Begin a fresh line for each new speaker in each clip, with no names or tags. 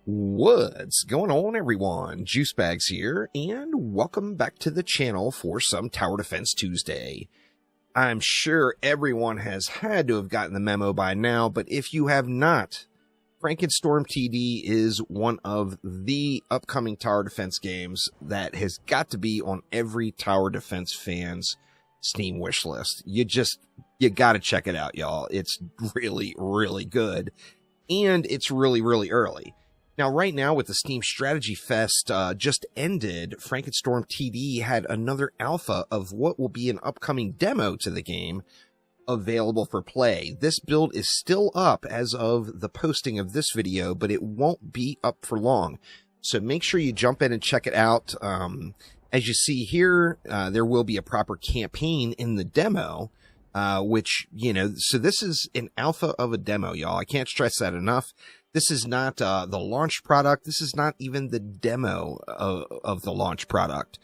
What's going on, everyone? Juicebags here, and welcome back to the channel for some Tower Defense Tuesday. I'm sure everyone has had to have gotten the memo by now, but if you have not, Frankenstorm TD is one of the upcoming tower defense games that has got to be on every tower defense fan's Steam wish list. You got to check it out, y'all. It's really, really good, and it's really, really early. Now, right now, with the Steam Strategy Fest just ended, Frankenstorm TD had another alpha of what will be an upcoming demo to the game available for play. This build is still up as of the posting of this video, but it won't be up for long. So make sure you jump in and check it out. As you see here, there will be a proper campaign in the demo, which, so this is an alpha of a demo, y'all. I can't stress that enough. This is not the launch product. This is not even the demo of the launch product.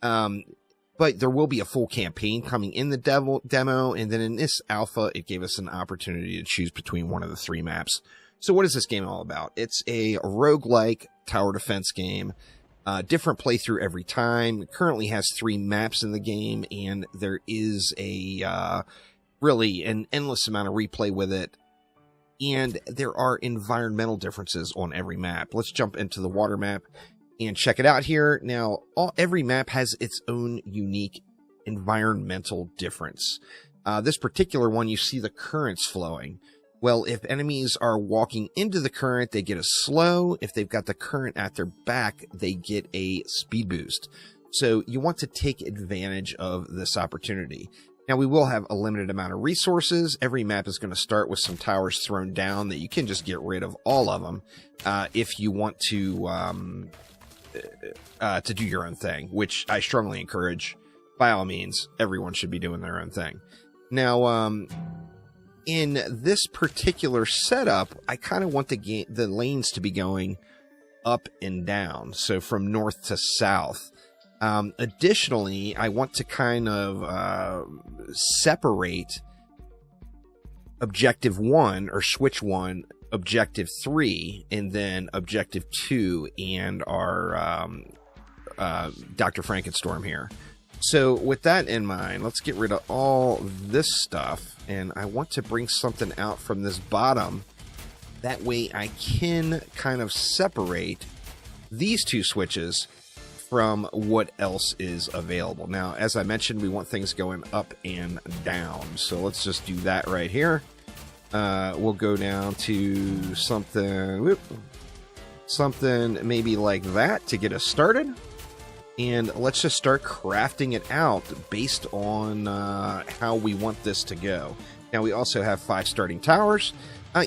But there will be a full campaign coming in the demo. And then in this alpha, it gave us an opportunity to choose between one of the three maps. So what is this game all about? It's a roguelike tower defense game. Different playthrough every time. It currently has 3 maps in the game. And there is a really an endless amount of replay with it. And there are environmental differences on every map. Let's jump into the water map and check it out here. Now, every map has its own unique environmental difference. This particular one, you see the currents flowing. Well, if enemies are walking into the current, they get a slow. If they've got the current at their back, they get a speed boost. So you want to take advantage of this opportunity. Now, we will have a limited amount of resources. Every map is going to start with some towers thrown down that you can just get rid of all of them if you want to do your own thing, which I strongly encourage. By all means, everyone should be doing their own thing. Now, in this particular setup, I kind of want the lanes to be going up and down, so from north to south. Additionally, I want to kind of separate Objective 1 or Switch 1, Objective 3, and then Objective 2 and our Dr. Frankenstorm here. So with that in mind, let's get rid of all this stuff, and I want to bring something out from this bottom. That way I can kind of separate these 2 switches from what else is available. Now, as I mentioned, we want things going up and down. So let's just do that right here. We'll go down to something maybe like that to get us started. And let's just start crafting it out based on how we want this to go. Now, we also have 5 starting towers.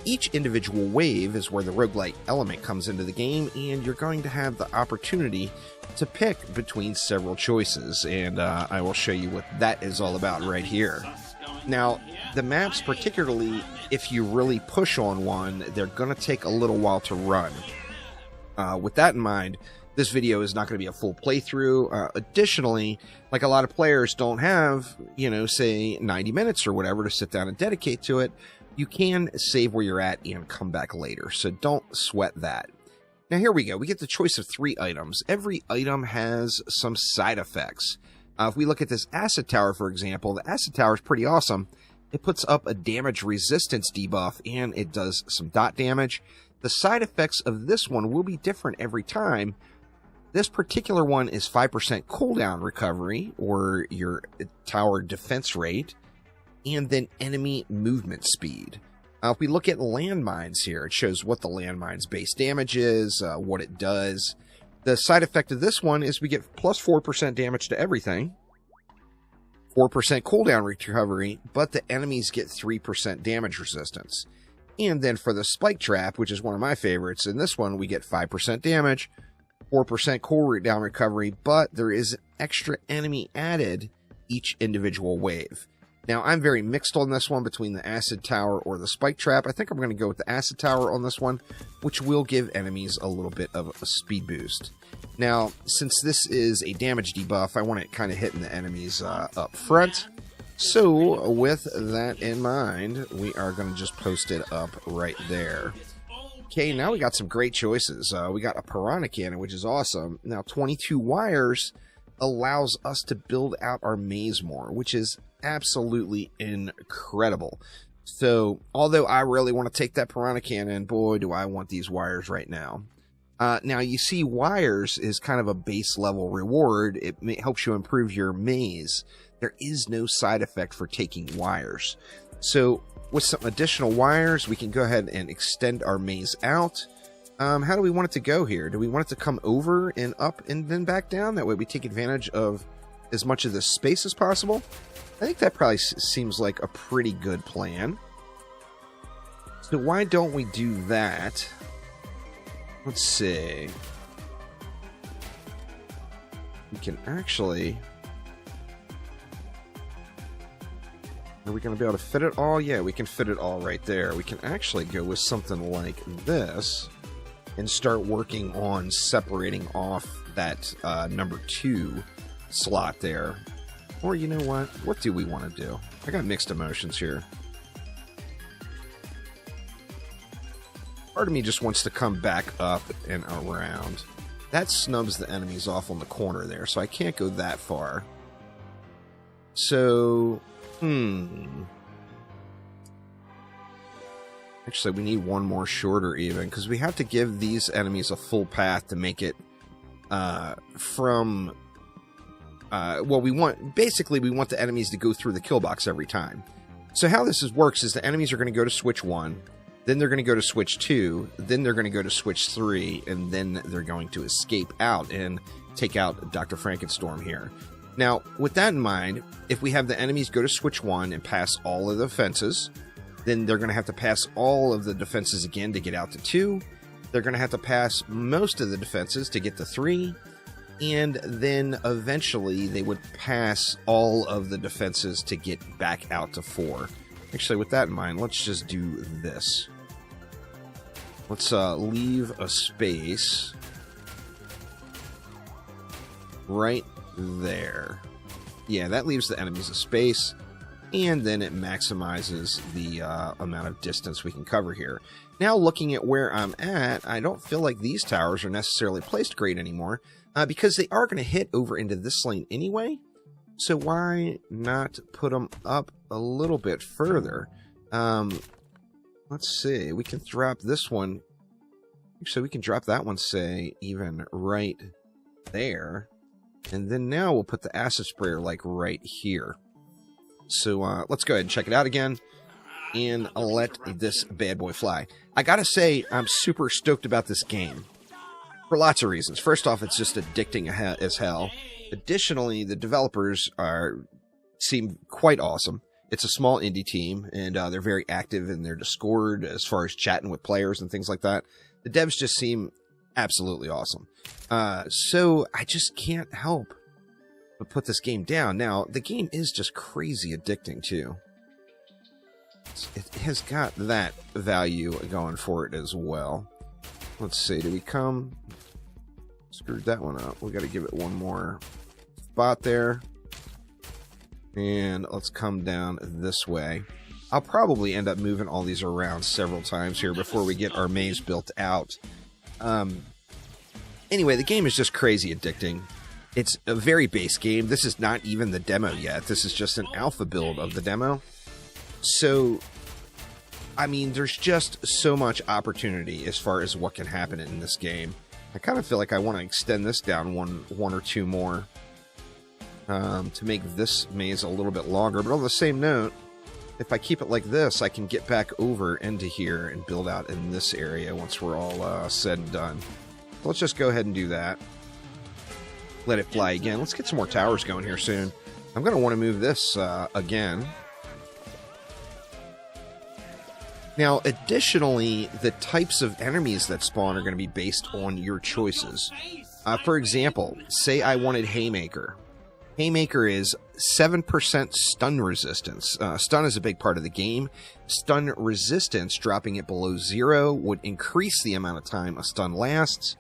Each individual wave is where the roguelike element comes into the game, and you're going to have the opportunity to pick between several choices, and I will show you what that is all about right here. Now, the maps, particularly if you really push on one, they're going to take a little while to run. With that in mind, this video is not going to be a full playthrough. Additionally, like a lot of players don't have, say 90 minutes or whatever to sit down and dedicate to it, you can save where you're at and come back later, so don't sweat that. Now, here we go. We get the choice of 3 items. Every item has some side effects. If we look at this acid tower, for example, the acid tower is pretty awesome. It puts up a damage resistance debuff, and it does some dot damage. The side effects of this one will be different every time. This particular one is 5% cooldown recovery, or your tower defense rate, and then enemy movement speed. If we look at landmines here, it shows what the landmine's base damage is, what it does. The side effect of this one is we get plus 4% damage to everything, 4% cooldown recovery, but the enemies get 3% damage resistance. And then for the spike trap, which is one of my favorites, in this one we get 5% damage, 4% cooldown recovery, but there is extra enemy added each individual wave. Now, I'm very mixed on this one between the acid tower or the spike trap. I think I'm going to go with the acid tower on this one, which will give enemies a little bit of a speed boost. Now, since this is a damage debuff, I want it kind of hitting the enemies up front. So, with that in mind, we are going to just post it up right there. Okay, now we got some great choices. We got a piranha cannon, which is awesome. Now 22 wires allows us to build out our maze more, which is absolutely incredible. So, although I really want to take that piranha cannon, boy, do I want these wires right now. Now, you see, wires is kind of a base level reward. It helps you improve your maze. There is no side effect for taking wires. So, with some additional wires, we can go ahead and extend our maze out. How do we want it to go here? Do we want it to come over and up and then back down? That way we take advantage of as much of the space as possible. I think that probably seems like a pretty good plan. So why don't we do that? Let's see. We can actually... Are we going to be able to fit it all? Yeah, we can fit it all right there. We can actually go with something like this and start working on separating off that number 2 slot there. Or you know what? What do we want to do? I got mixed emotions here. Part of me just wants to come back up and around. That snubs the enemies off on the corner there, so I can't go that far. So, Actually, we need one more shorter even, because we have to give these enemies a full path to make it from... well, we want the enemies to go through the kill box every time. So how this works is the enemies are going to go to switch 1, then they're going to go to switch 2, then they're going to go to switch 3, and then they're going to escape out and take out Dr. Frankenstorm here. Now, with that in mind, if we have the enemies go to switch 1 and pass all of the defenses, then they're going to have to pass all of the defenses again to get out to 2. They're going to have to pass most of the defenses to get to 3. And then eventually they would pass all of the defenses to get back out to 4. Actually, with that in mind, let's just do this. Let's leave a space right there. Yeah, that leaves the enemies a space, and then it maximizes the amount of distance we can cover here. Now, looking at where I'm at, I don't feel like these towers are necessarily placed great anymore, because they are going to hit over into this lane anyway. So why not put them up a little bit further? Let's see. We can drop this one. Actually, we can drop that one, say, even right there. And then now we'll put the acid sprayer, like, right here. So let's go ahead and check it out again. And let this bad boy fly. I gotta say, I'm super stoked about this game. For lots of reasons. First off, it's just addicting as hell. Additionally, the developers seem quite awesome. It's a small indie team, and they're very active in their Discord as far as chatting with players and things like that. The devs just seem absolutely awesome. So I just can't help but put this game down. Now, the game is just crazy addicting, too. It has got that value going for it as well. Let's see, do we come... Screwed that one up. We got to give it one more spot there. And let's come down this way. I'll probably end up moving all these around several times here before we get our maze built out. Anyway, the game is just crazy addicting. It's a very base game. This is not even the demo yet. This is just an alpha build of the demo. So, I mean, there's just so much opportunity as far as what can happen in this game. I kind of feel like I want to extend this down one or two more to make this maze a little bit longer. But on the same note, if I keep it like this, I can get back over into here and build out in this area once we're all said and done. So let's just go ahead and do that. Let it fly again. Let's get some more towers going here soon. I'm going to want to move this again. Now, additionally, the types of enemies that spawn are going to be based on your choices. For example, say I wanted Haymaker. Haymaker is 7% stun resistance. Stun is a big part of the game. Stun resistance, dropping it below 0, would increase the amount of time a stun lasts,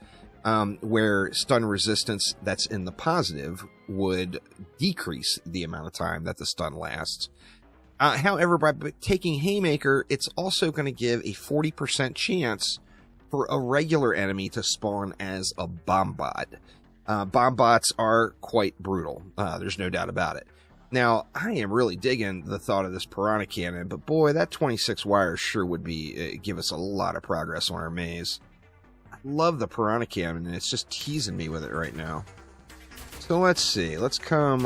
where stun resistance that's in the positive would decrease the amount of time that the stun lasts. However, by taking Haymaker, it's also going to give a 40% chance for a regular enemy to spawn as a bomb bot. Bomb bots are quite brutal. There's no doubt about it. Now, I am really digging the thought of this piranha cannon, but boy, that 26 wires sure would be give us a lot of progress on our maze. I love the piranha cannon, and it's just teasing me with it right now. So let's see. Let's come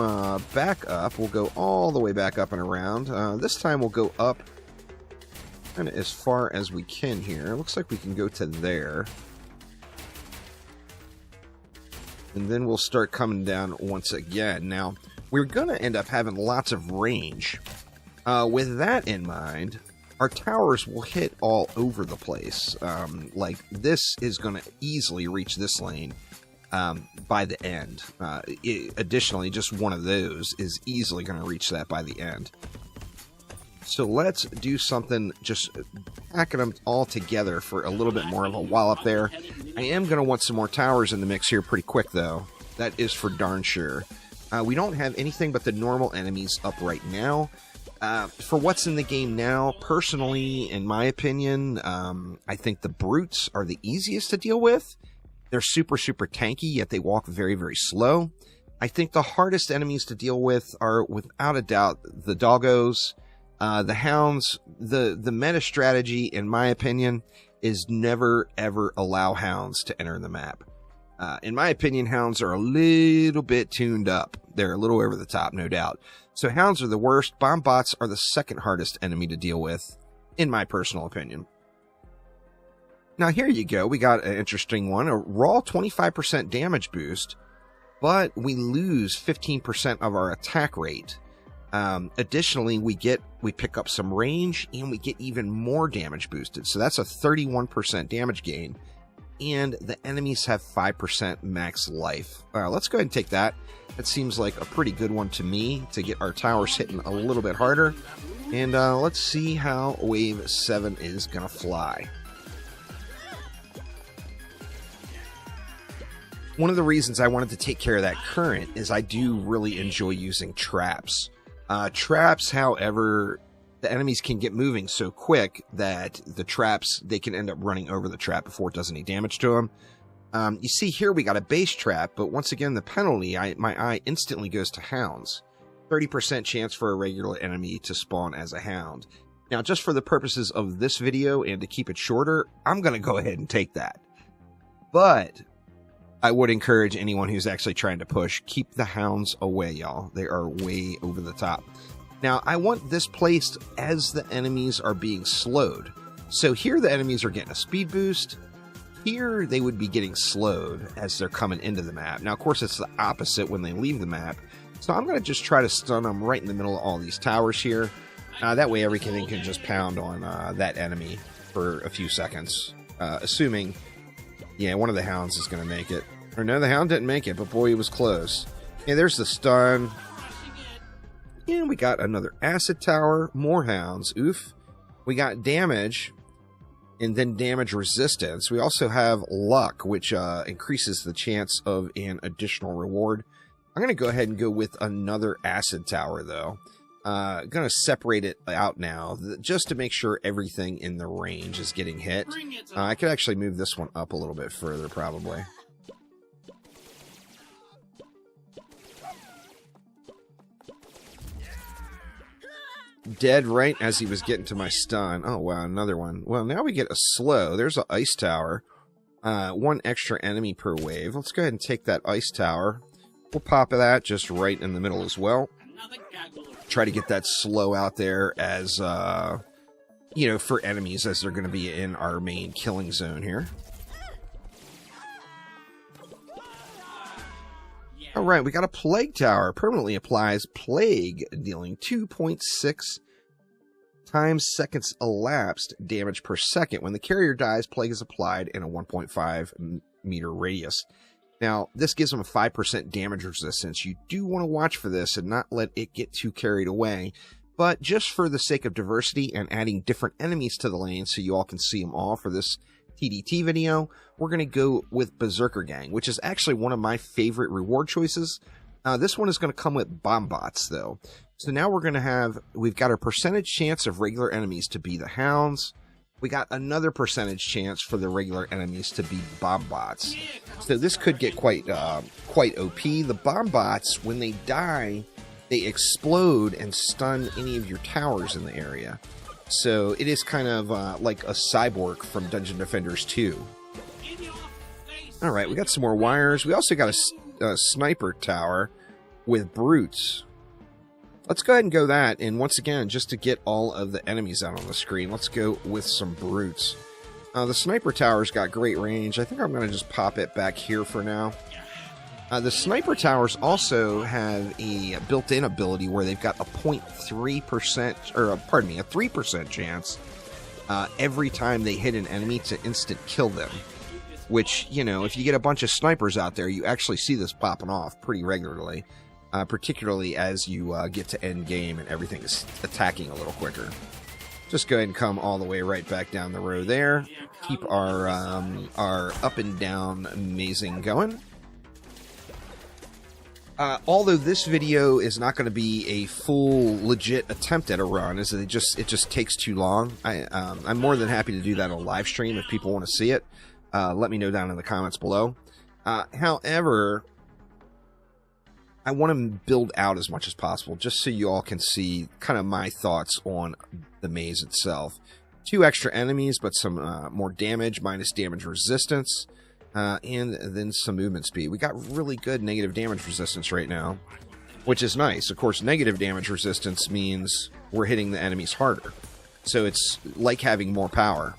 back up. We'll go all the way back up and around. This time we'll go up kind of as far as we can here. It looks like we can go to there. And then we'll start coming down once again. Now, we're going to end up having lots of range. With that in mind, our towers will hit all over the place. Like, this is going to easily reach this lane by the end. Additionally, just one of those is easily going to reach that by the end. So let's do something, just packing them all together for a little bit more of a while up there. I am going to want some more towers in the mix here pretty quick, though. That is for darn sure. We don't have anything but the normal enemies up right now. For what's in the game now, personally, in my opinion, I think the brutes are the easiest to deal with. They're super, super tanky, yet they walk very, very slow. I think the hardest enemies to deal with are, without a doubt, the doggos. The hounds. The meta strategy, in my opinion, is never, ever allow hounds to enter the map. In my opinion, hounds are a little bit tuned up. They're a little over the top, no doubt. So hounds are the worst. Bomb bots are the second hardest enemy to deal with, in my personal opinion. Now, here you go. We got an interesting one. A raw 25% damage boost, but we lose 15% of our attack rate. Additionally, we pick up some range, and we get even more damage boosted. So that's a 31% damage gain. And the enemies have 5% max life. Let's go ahead and take that. That seems like a pretty good one to me, to get our towers hitting a little bit harder. And let's see how Wave 7 is going to fly. One of the reasons I wanted to take care of that current is I do really enjoy using traps. Traps, however, the enemies can get moving so quick that the traps, they can end up running over the trap before it does any damage to them. You see here we got a base trap, but once again, the penalty, my eye instantly goes to hounds. 30% chance for a regular enemy to spawn as a hound. Now, just for the purposes of this video and to keep it shorter, I'm going to go ahead and take that. But I would encourage anyone who's actually trying to push, keep the hounds away, y'all. They are way over the top. Now, I want this placed as the enemies are being slowed. So here the enemies are getting a speed boost. Here they would be getting slowed as they're coming into the map. Now, of course, it's the opposite when they leave the map. So I'm going to just try to stun them right in the middle of all these towers here. That way everything can just pound on that enemy for a few seconds. Assuming, yeah, one of the hounds is going to make it. Or no, the hound didn't make it, but boy, he was close. Yeah, there's the stun. And we got another acid tower. More hounds. Oof. We got damage. And then damage resistance. We also have luck, which increases the chance of an additional reward. I'm going to go ahead and go with another acid tower, though. Going to separate it out now, just to make sure everything in the range is getting hit. I could actually move this one up a little bit further, probably. Dead right as he was getting to my stun. Oh, wow, another one. Well, now we get a slow. There's an ice tower. One extra enemy per wave. Let's go ahead and take that ice tower. We'll pop that just right in the middle as well. Try to get that slow out there as, you know, for enemies as they're going to be in our main killing zone here. All right, we got a plague tower. Permanently applies plague, dealing 2.6 times seconds elapsed damage per second. When the carrier dies, plague is applied in a 1.5 meter radius. Now, this gives them a 5% damage resistance. You do want to watch for this and not let it get too carried away. But just for the sake of diversity and adding different enemies to the lane so you all can see them all for this TDT video, we're going to go with Berserker Gang, which is actually one of my favorite reward choices. This one is going to come with bomb bots, though. So now we've got our percentage chance of regular enemies to be the hounds, we got another percentage chance for the regular enemies to be bomb bots. So this could get quite OP. The bomb bots, when they die, they explode and stun any of your towers in the area. So it is kind of like a cyborg from Dungeon Defenders 2. Alright, we got some more wires. We also got a sniper tower with brutes. Let's go ahead and go that, and once again, just to get all of the enemies out on the screen, let's go with some brutes. The sniper tower's got great range. I think I'm going to just pop it back here for now. The sniper towers also have a built-in ability where they've got a 0.3%, or pardon me, a 3% chance every time they hit an enemy to instant kill them. Which, you know, if you get a bunch of snipers out there, you actually see this popping off pretty regularly. Particularly as you get to end game and everything is attacking a little quicker. Just go ahead and come all the way right back down the row there. Keep our up and down amazing going. Although this video is not going to be a full legit attempt at a run, as it just takes too long. I'm more than happy to do that on a live stream if people want to see it. Let me know down in the comments below. However, I want to build out as much as possible, just so you all can see kind of my thoughts on the maze itself. 2 extra enemies, but some more damage, minus damage resistance, and then some movement speed. We got really good negative damage resistance right now, which is nice. Of course, negative damage resistance means we're hitting the enemies harder. So it's like having more power.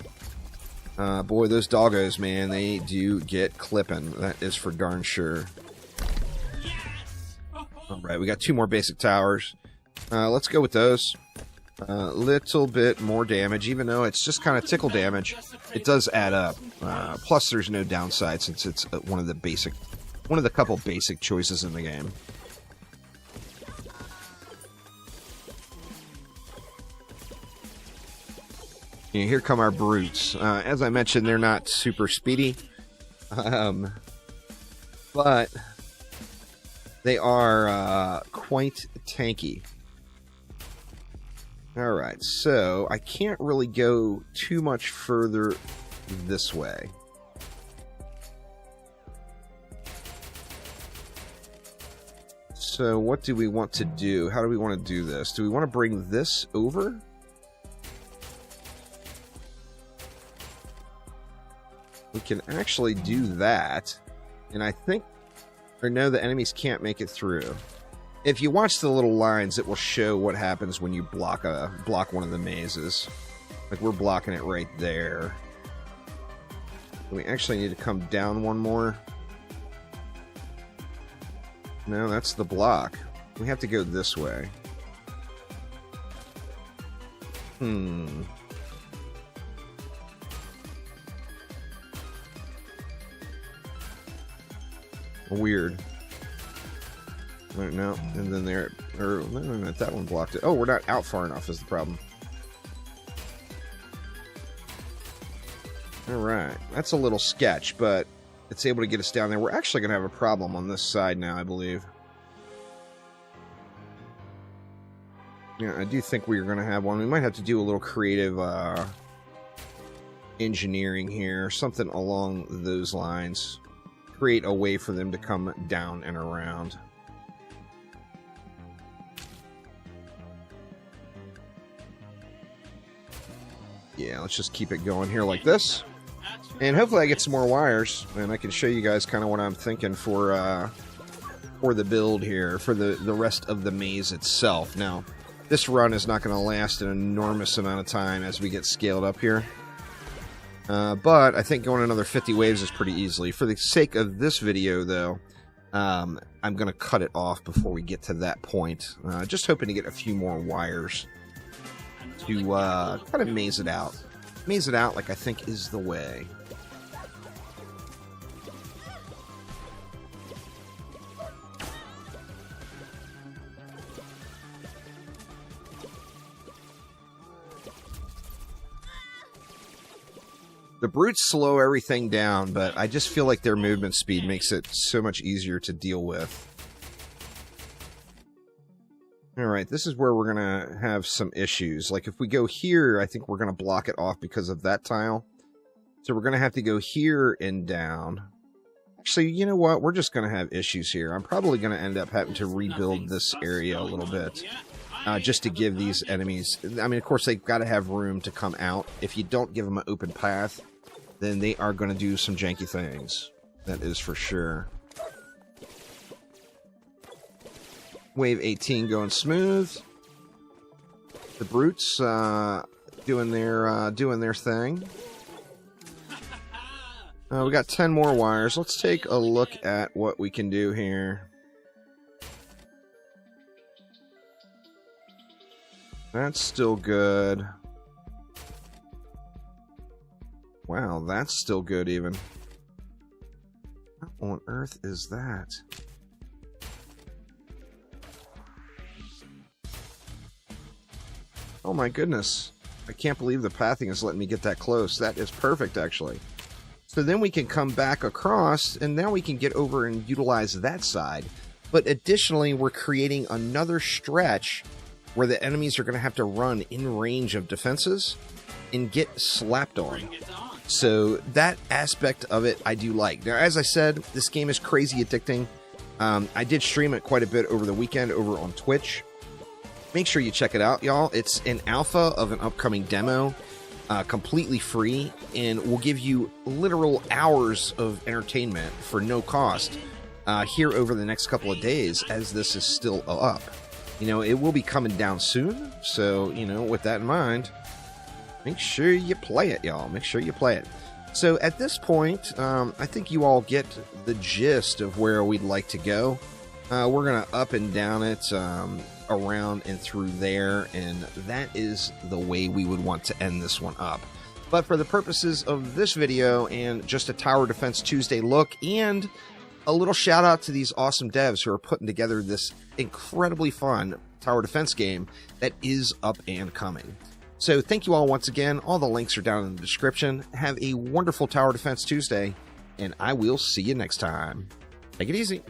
Boy, those doggos, man, they do get clipping. That is for darn sure. Alright, we got 2 more basic towers. Let's go with those. Little bit more damage, even though it's just kind of tickle damage. It does add up. Plus, there's no downside since it's one of the couple basic choices in the game. And here come our brutes. As I mentioned, they're not super speedy, but they are quite tanky. Alright, so I can't really go too much further this way. So what do we want to do? How do we want to do this? Do we want to bring this over? We can actually do that. And I think... Or no, the enemies can't make it through. If you watch the little lines, it will show what happens when you block one of the mazes. Like, we're blocking it right there. We actually need to come down one more. No, that's the block. We have to go this way. Weird. No, and then there... Or, no, that one blocked it. Oh, we're not out far enough is the problem. Alright, that's a little sketch, but it's able to get us down there. We're actually going to have a problem on this side now, I believe. Yeah, I do think we're going to have one. We might have to do a little creative engineering here, something along those lines. Create a way for them to come down and around. Yeah, let's just keep it going here like this. And hopefully I get some more wires, and I can show you guys kind of what I'm thinking for the build here, for the rest of the maze itself. Now, this run is not going to last an enormous amount of time as we get scaled up here. But I think going another 50 waves is pretty easily. For the sake of this video, though, I'm going to cut it off before we get to that point. Just hoping to get a few more wires to kind of maze it out. Maze it out like I think is the way. The brutes slow everything down, but I just feel like their movement speed makes it so much easier to deal with. All right, this is where we're going to have some issues. Like if we go here, I think we're going to block it off because of that tile. So we're going to have to go here and down. Actually, you know what? We're just going to have issues here. I'm probably going to end up having to rebuild this area a little bit. Just to give these enemies... I mean, of course, they've got to have room to come out. If you don't give them an open path, then they are going to do some janky things. That is for sure. Wave 18 going smooth. The brutes doing their thing. We got 10 more wires. Let's take a look at what we can do here. That's still good. Wow, that's still good even. What on earth is that? Oh my goodness. I can't believe the pathing is letting me get that close. That is perfect, actually. So then we can come back across, and now we can get over and utilize that side. But additionally, we're creating another stretch where the enemies are going to have to run in range of defenses and get slapped on. So that aspect of it I do like. Now, as I said, this game is crazy addicting. I did stream it quite a bit over the weekend over on Twitch. Make sure you check it out, y'all. It's an alpha of an upcoming demo, completely free, and will give you literal hours of entertainment for no cost here over the next couple of days as this is still up. You know, it will be coming down soon, so, you know, with that in mind, make sure you play it, y'all. Make sure you play it. So at this point, I think you all get the gist of where we'd like to go. We're going to up and down it around and through there, and that is the way we would want to end this one up. But for the purposes of this video and just a Tower Defense Tuesday look and a little shout out to these awesome devs who are putting together this incredibly fun tower defense game that is up and coming. So thank you all once again. All the links are down in the description. Have a wonderful Tower Defense Tuesday, and I will see you next time. Take it easy.